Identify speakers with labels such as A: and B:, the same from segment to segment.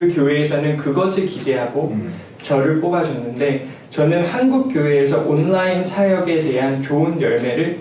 A: 그 교회에서는 그것을 기대하고 저를 뽑아줬는데 저는 한국 교회에서 온라인 사역에 대한 좋은 열매를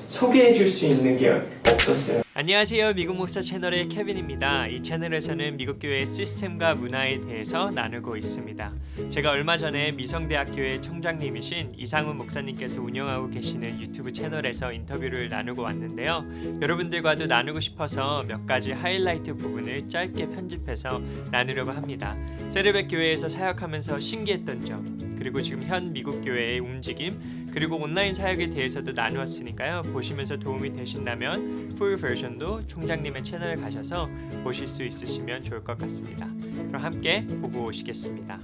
A: 소개해 줄 수 있는 게 없었어요.
B: 안녕하세요. 미국 목사 채널의 케빈입니다. 이 채널에서는 미국 교회의 시스템과 문화에 대해서 나누고 있습니다. 제가 얼마 전에 미성대학교의 총장님이신 이상훈 목사님께서 운영하고 계시는 유튜브 채널에서 인터뷰를 나누고 왔는데요. 여러분들과도 나누고 싶어서 몇 가지 하이라이트 부분을 짧게 편집해서 나누려고 합니다. 세르벳 교회에서 사역하면서 신기했던 점, 그리고 지금 현 미국 교회의 움직임, 그리고 온라인 사역에 대해서도 나누었으니까요. 보시면서 도움이 되신다면 풀 버전도 총장님의 채널에 가셔서 보실 수 있으시면 좋을 것 같습니다. 그럼 함께 보고 오시겠습니다.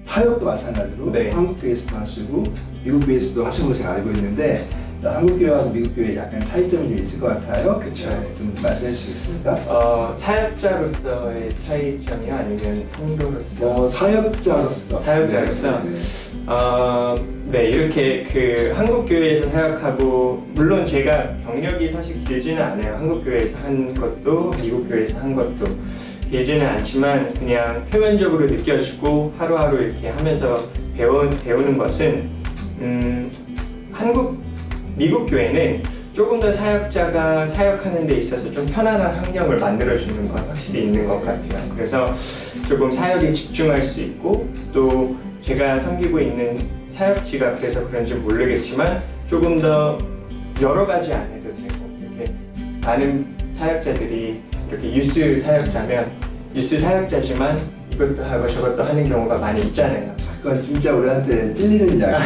C: 사역도 마찬가지로
A: 네.
C: 한국 교회에서도 하시고 미국 교회에서도 하시는 걸 제가 알고 있는데 한국 교회하고 미국 교회에 약간 차이점이 좀 있을 것 같아요.
A: 그쵸.
C: 네, 좀 말씀해 주시겠습니까?
A: 사역자로서의 차이점이요? 아니면 성도로서?
C: 사역자로서.
A: 사역자로서?
C: 네.
A: 네, 이렇게 그 한국 교회에서 사역하고, 물론 제가 경력이 사실 길지는 않아요. 한국 교회에서 한 것도 미국 교회에서 한 것도 길지는 않지만 그냥 표면적으로 느껴지고 하루하루 이렇게 하면서 배우는 것은 미국 교회는 조금 더 사역자가 사역하는 데 있어서 좀 편안한 환경을 만들어주는 건 확실히 있는 것 같아요. 그래서 조금 사역에 집중할 수 있고, 또 제가 섬기고 있는 사역지가 그래서 그런지 모르겠지만 조금 더 여러 가지 안 해도 되고, 이렇게 많은 사역자들이 이렇게 유스 사역자지만 이것도 하고 저것도 하는 경우가 많이 있잖아요.
C: 그건 진짜 우리한테 찔리는 이야기.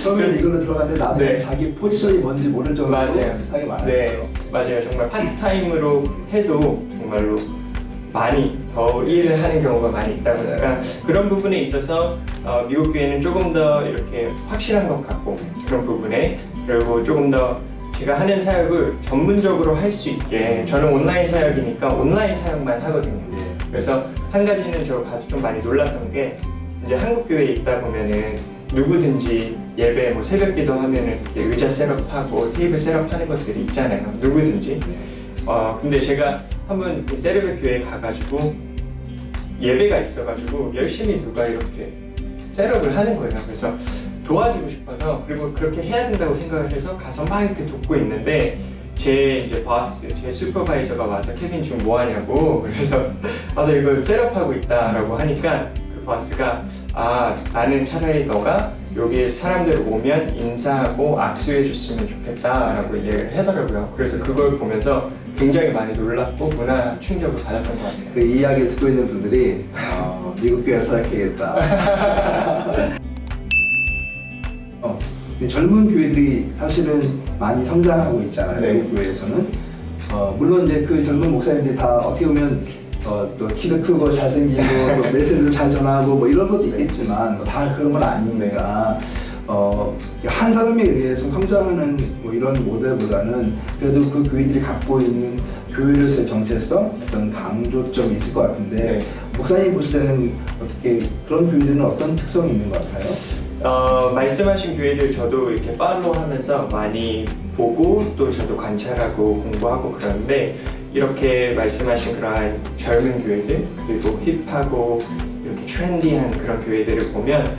C: 처음에는 이걸로 들어갔는데 나중에
A: 네.
C: 자기 포지션이 뭔지 모를 정도로
A: 맞아요.
C: 사역이 많아요.
A: 네, 맞아요. 정말 파트타임으로 해도 정말로 많이 더 일을 하는 경우가 많이 있다 보니까 그런 부분에 있어서 미국 교회는 조금 더 이렇게 확실한 것 같고, 그런 부분에, 그리고 조금 더 제가 하는 사역을 전문적으로 할 수 있게, 저는 온라인 사역이니까 온라인 사역만 하거든요. 그래서 한 가지는 저 가서 좀 많이 놀랐던 게, 이제 한국 교회에 있다 보면은 누구든지 예배 뭐 새벽 기도 하면은 이렇게 의자 셋업하고 테이블 셋업하는 것들이 있잖아요. 누구든지. 근데 제가 한번 세르벳 교회에 가가지고 예배가 있어가지고 열심히 누가 이렇게 셋업을 하는 거예요. 그래서 도와주고 싶어서, 그리고 그렇게 해야 된다고 생각을 해서 가서 막 이렇게 돕고 있는데, 제 이제 보스, 제 슈퍼바이저가 와서 케빈 지금 뭐 하냐고, 그래서 나 이거 셋업하고 있다라고 하니까 그 보스가 나는 차라리 너가 여기 사람들 오면 인사하고 악수해 줬으면 좋겠다라고 얘기를 하더라고요. 그래서 그걸 보면서 굉장히 많이 놀랐고 문화 충격을 받았던 것 같아요.
C: 그 이야기를 듣고 있는 분들이 미국 교회에서 사역해야겠다. 젊은 교회들이 사실은 많이 성장하고 있잖아요.
A: 네.
C: 미국 교회에서는. 물론 이제 그 젊은 목사님들이 다 어떻게 보면 또 키도 크고 잘생기고 또 메시지도 잘 전하고 뭐 이런 것도 있겠지만 다 그런 건 아니니까 한 사람에 의해서 성장하는 뭐 이런 모델보다는 그래도 그 교회들이 갖고 있는 교회로서의 정체성, 어떤 강조점이 있을 것 같은데
A: 네.
C: 목사님 보실 때는 어떻게 그런 교회들은 어떤 특성이 있는 것 같아요?
A: 말씀하신 교회들 저도 이렇게 팔로우하면서 많이 보고 또 저도 관찰하고 공부하고 그러는데, 이렇게 말씀하신 그러한 젊은 교회들, 그리고 힙하고 이렇게 트렌디한 그런 교회들을 보면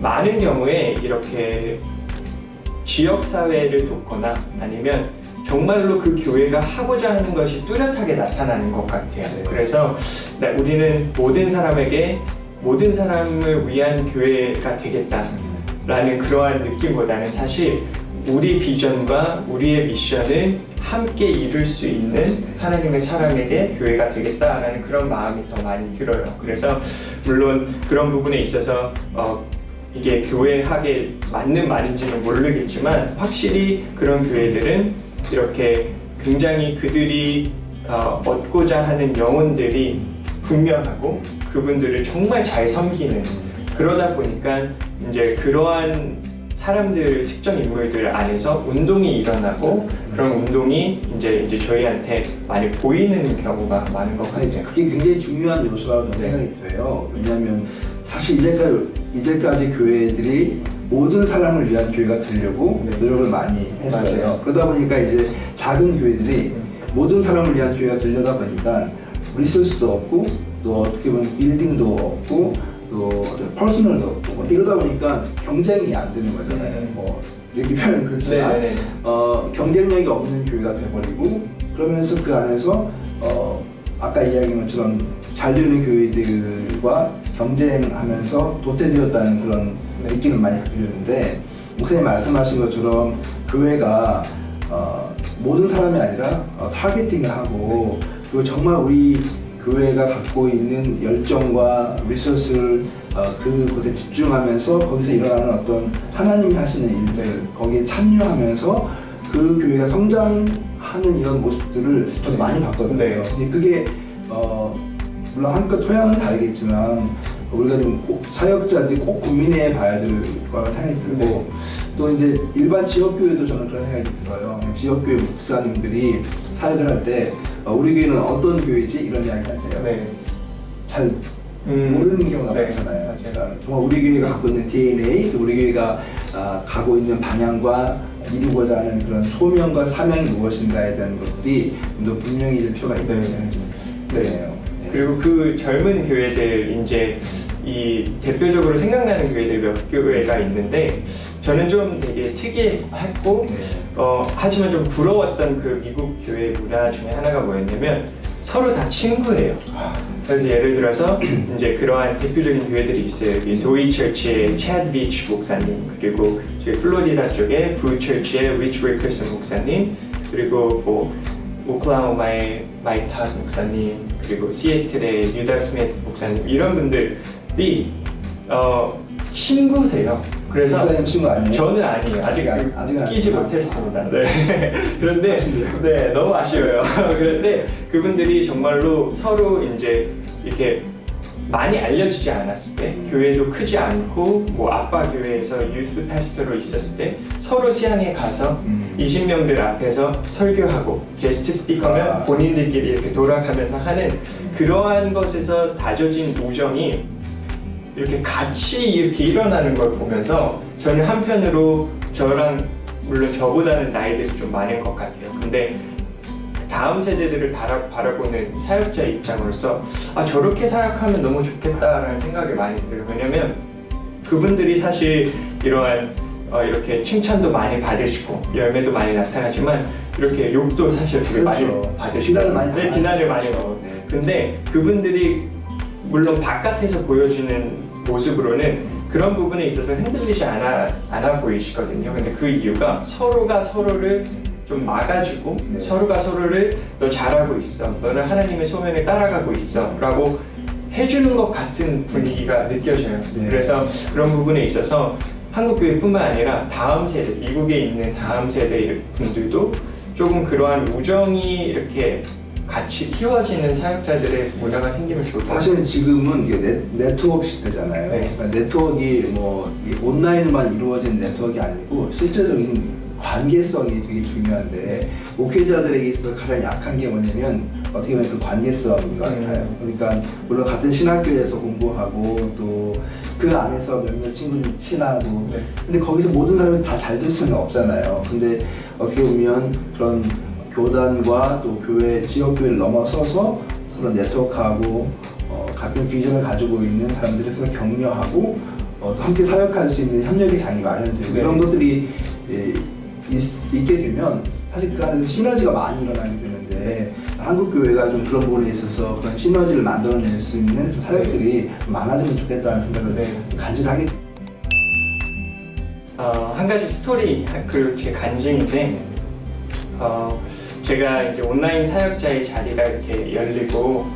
A: 많은 경우에 이렇게 지역사회를 돕거나 아니면 정말로 그 교회가 하고자 하는 것이 뚜렷하게 나타나는 것 같아요. 그래서 우리는 모든 사람을 위한 교회가 되겠다라는 그러한 느낌보다는 사실 우리 비전과 우리의 미션을 함께 이룰 수 있는 하나님의 사람에게 교회가 되겠다라는 그런 마음이 더 많이 들어요. 그래서 물론 그런 부분에 있어서 이게 교회학에 맞는 말인지는 모르겠지만, 확실히 그런 교회들은 이렇게 굉장히 그들이 얻고자 하는 영혼들이 분명하고 그분들을 정말 잘 섬기는, 그러다 보니까 이제 그러한 사람들, 특정 인물들 안에서 운동이 일어나고, 그런 운동이 이제 저희한테 많이 보이는 경우가 많은 것 같아요.
C: 그게 굉장히 중요한 요소라고 생각이 들어요. 왜냐하면 사실 이제까지 교회들이 모든 사람을 위한 교회가 되려고 노력을 많이 했어요.
A: 맞아요.
C: 그러다 보니까 이제 작은 교회들이 모든 사람을 위한 교회가 되려다 보니까 리소스도 없고 또 어떻게 보면 빌딩도 없고 또 어떤 퍼스널도 없고 뭐 이러다 보니까 경쟁이 안 되는 거잖아요. 뭐 이렇게 표현은 그렇지만
A: 네네네.
C: 경쟁력이 없는 교회가 돼버리고 그러면서 그 안에서 아까 이야기한 것처럼 잘 되는 교회들과 경쟁하면서 도태되었다는 그런 느낌을 많이 갖게 되는데 목사님 말씀하신 것처럼 교회가 모든 사람이 아니라 타겟팅을 하고 그리고 정말 우리 교회가 갖고 있는 열정과 리소스를 그곳에 집중하면서 거기서 일어나는 어떤 하나님이 하시는 일들 거기에 참여하면서 그 교회가 성장하는 이런 모습들을 저도 많이 봤거든요.
A: 네.
C: 근데 그게 물론 한껏 토양은 다르겠지만 우리가 좀 사역자들이 꼭 고민해 봐야 될 거라는 생각이 들고
A: 네.
C: 또 이제 일반 지역교회도 저는 그런 생각이 들어요. 지역교회 목사님들이 사역을 할 때 우리 교회는 어떤 교회지? 이런 이야기 할 때요.
A: 네.
C: 잘 모르는 경우가
A: 네.
C: 많잖아요. 정말 우리 교회가 갖고 있는 DNA, 또 우리 교회가 가고 있는 방향과 이루고자 하는 그런 소명과 사명이 무엇인가에 대한 것들이 좀 더 분명해질 필요가 있다는 생각이 좀 드네요.
A: 그리고 그 젊은 교회들 이제 이 대표적으로 생각나는 교회들 몇 교회가 있는데 저는 좀 되게 특이했고 하지만 좀 부러웠던 그 미국 교회 문화 중에 하나가 뭐였냐면 서로 다 친구예요. 그래서 예를 들어서 이제 그러한 대표적인 교회들이 있어요. 이 소이 처치의 채드 비치 목사님, 그리고 저희 플로리다 쪽에 부 처치의 리치 윌커슨 목사님, 그리고 뭐 오클라호마의 마이크 탑 목사님, 그리고 시애틀의 유다 스미스 목사님, 이런 분들이 친구세요. 그래서
C: 목사님 친구 아니에요?
A: 저는 아니에요. 아직은 끼지 못했습니다. 네. 그런데 네, 너무 아쉬워요. 그런데 그분들이 정말로 서로 이제 이렇게 많이 알려지지 않았을 때, 교회도 크지 않고 뭐 아빠 교회에서 유스 패스터로 있었을 때 서로 수양에 가서 20명들 앞에서 설교하고 게스트 스피커면 본인들끼리 이렇게 돌아가면서 하는 그러한 것에서 다져진 우정이 이렇게 같이 이렇게 일어나는 걸 보면서 저는 한편으로 저랑 물론 저보다는 나이들이 좀 많은 것 같아요. 근데 다음 세대들을 바라보는 사역자 입장으로서 저렇게 사역하면 너무 좋겠다라는 생각이 많이 들어요. 왜냐면 그분들이 사실 이러한 이렇게 칭찬도 많이 받으시고 열매도 많이 나타나지만 이렇게 욕도 사실 되게 많이 받으시고 비난을 많이 받고 근데 그분들이 물론 바깥에서 보여주는 모습으로는 그런 부분에 있어서 흔들리지 않아 보이시거든요. 근데 그 이유가 서로가 서로를 좀 막아주고 서로가 서로를 너 잘하고 있어, 너는 하나님의 소명을 따라가고 있어 라고 해주는 것 같은 분위기가 느껴져요. 그래서 그런 부분에 있어서 한국교회뿐만 아니라 다음 세대, 미국에 있는 다음 세대 분들도 조금 그러한 우정이 이렇게 같이 키워지는 사역자들의 문화가 생기면 좋을 것 같아요.
C: 사실은 지금은 이게 네트워크 시대잖아요. 그러니까 네트워크가 뭐 온라인으로만 이루어진 네트워크가 아니고 실제적인 관계성이 되게 중요한데 목회자들에게 있어서 가장 약한 게 뭐냐면 어떻게 보면 그 관계성인 것 같아요. 그러니까 물론 같은 신학교에서 공부하고 또 그 안에서 몇몇 친구들이 친하고 근데 거기서 모든 사람이 다 잘 될 수는 없잖아요. 근데 어떻게 보면 그런 교단과 또 교회, 지역교회를 넘어서서 서로 네트워크하고 같은 비전을 가지고 있는 사람들이 서로 격려하고 또 함께 사역할 수 있는 협력의 장이 마련되고 이런 것들이 있게 되면 사실 그 안에서 시너지가 많이 일어나게 되는데 한국 교회가 좀 그런 부분에 있어서 그런 시너지를 만들어낼 수 있는 사역들이 많아지면 좋겠다는 생각을 간절하게.
A: 한 가지 스토리 그 제 간증인데 제가 이제 온라인 사역자의 자리가 이렇게 열리고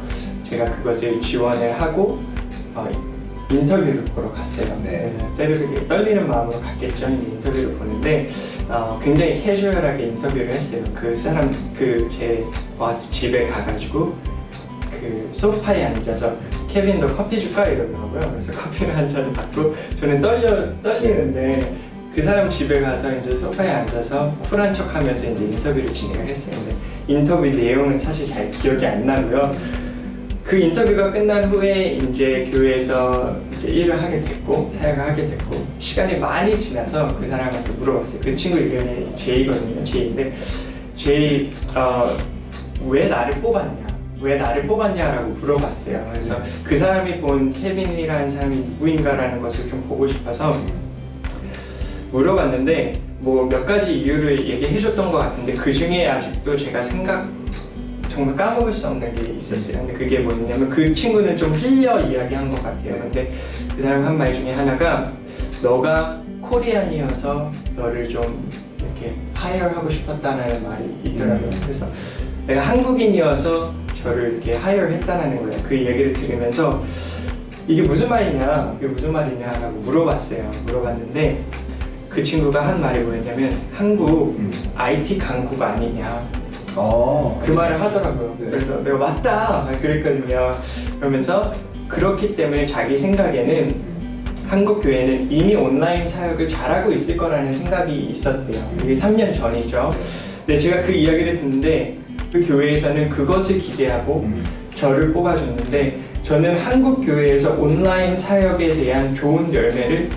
A: 제가 그것을 지원을 하고 인터뷰를 보러 갔어요. 세르르게 떨리는 마음으로 갔겠죠. 인터뷰를 보는데 굉장히 캐주얼하게 인터뷰를 했어요. 그 사람 제 보스 집에 가가지고 그 소파에 앉아서 케빈 너 커피 줄까 이러더라고요. 그래서 커피를 한 잔 받고 저는 떨리는데 그 사람 집에 가서 이제 소파에 앉아서 쿨한 척하면서 이제 인터뷰를 진행을 했어요. 근데 인터뷰 내용은 사실 잘 기억이 안 나고요. 그 인터뷰가 끝난 후에 이제 교회에서 이제 일을 하게 됐고 사역을 하게 됐고 시간이 많이 지나서 그 사람한테 물어봤어요. 그 친구 이름이 제이거든요. 제이인데 제이 왜 나를 뽑았냐라고 물어봤어요. 그래서 그 사람이 본 케빈이라는 사람이 누구인가라는 것을 좀 보고 싶어서 물어봤는데 뭐 몇 가지 이유를 얘기해줬던 것 같은데 그 중에 아직도 제가 정말 까먹을 수 없는 게 있었어요. 근데 그게 뭐였냐면 그 친구는 좀 흘려 이야기한 것 같아요. 근데 그 사람 한 말 중에 하나가 너가 코리안이어서 너를 좀 이렇게 하이어하고 싶었다는 말이 있더라고요. 그래서 내가 한국인이어서 저를 이렇게 하이어했다는 거예요. 그 얘기를 들으면서 이게 무슨 말이냐라고 물어봤는데 그 친구가 한 말이 뭐였냐면 한국 IT 강국 아니냐 그 말을 하더라고요.
C: 네.
A: 그래서 내가 맞다 그랬거든요. 그러면서 그렇기 때문에 자기 생각에는 한국 교회는 이미 온라인 사역을 잘하고 있을 거라는 생각이 있었대요. 이게 3년 전이죠. 근데 제가 그 이야기를 듣는데 그 교회에서는 그것을 기대하고 저를 뽑아줬는데 저는 한국 교회에서 온라인 사역에 대한 좋은 열매를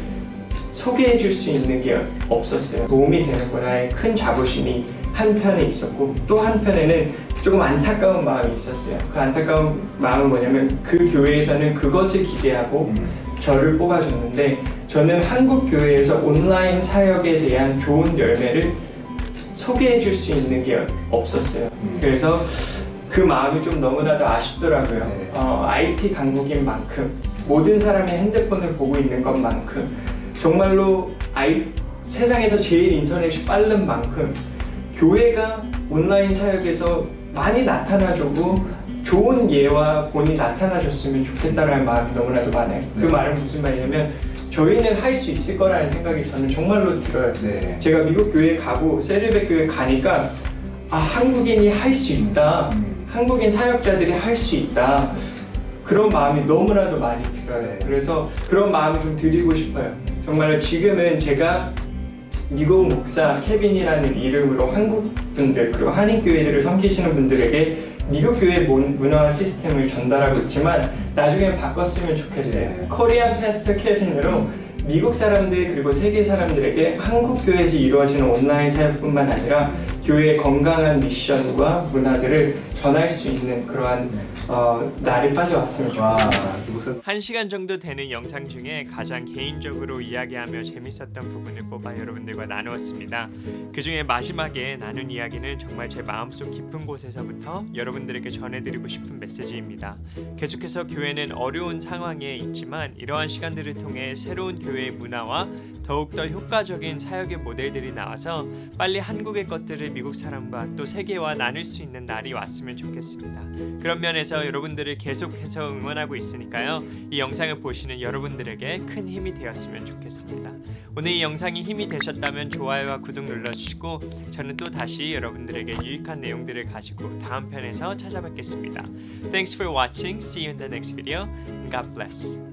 A: 소개해 줄 수 있는 게 없었어요. 도움이 되는구나의 큰 자부심이 한편에 있었고 또 한편에는 조금 안타까운 마음이 있었어요. 그 안타까운 마음은 뭐냐면 그 교회에서는 그것을 기대하고 저를 뽑아줬는데 저는 한국 교회에서 온라인 사역에 대한 좋은 열매를 소개해 줄 수 있는 게 없었어요. 그래서 그 마음이 좀 너무나도 아쉽더라고요. IT 강국인 만큼 모든 사람이 핸드폰을 보고 있는 것만큼 정말로 세상에서 제일 인터넷이 빠른 만큼 교회가 온라인 사역에서 많이 나타나주고 좋은 예와 본이 나타나줬으면 좋겠다라는 마음이 너무나도 많아요. 그 말은 무슨 말이냐면 저희는 할 수 있을 거라는 생각이 저는 정말로 들어요. 제가 미국 교회에 가고 세르베 교회에 가니까 한국인이 할 수 있다. 한국인 사역자들이 할 수 있다. 그런 마음이 너무나도 많이 들어요. 그래서 그런 마음을 좀 드리고 싶어요. 정말 지금은 제가 미국 목사 케빈이라는 이름으로 한국 분들 그리고 한인 교회들을 섬기시는 분들에게 미국 교회 문화와 시스템을 전달하고 있지만 나중에 바꿨으면 좋겠어요. 코리안 패스터 케빈으로 미국 사람들 그리고 세계 사람들에게 한국 교회에서 이루어지는 온라인 사역뿐만 아니라 교회의 건강한 미션과 문화들을 전할 수 있는 그러한 날이 빨리 왔으면 좋겠습니다.
B: 1시간 정도 되는 영상 중에 가장 개인적으로 이야기하며 재밌었던 부분을 뽑아 여러분들과 나누었습니다. 그 중에 마지막에 나눈 이야기는 정말 제 마음속 깊은 곳에서부터 여러분들에게 전해드리고 싶은 메시지입니다. 계속해서 교회는 어려운 상황에 있지만 이러한 시간들을 통해 새로운 교회의 문화와 더욱더 효과적인 사역의 모델들이 나와서 빨리 한국의 것들을 미국 사람과 또 세계와 나눌 수 있는 날이 왔으면 좋겠습니다. 그런 면에서 여러분들을 계속해서 응원하고 있으니까요. 이 영상을 보시는 여러분들에게 큰 힘이 되었으면 좋겠습니다. 오늘 이 영상이 힘이 되셨다면 좋아요와 구독 눌러주시고 저는 또 다시 여러분들에게 유익한 내용들을 가지고 다음 편에서 찾아뵙겠습니다. Thanks for watching. See you in the next video. God bless.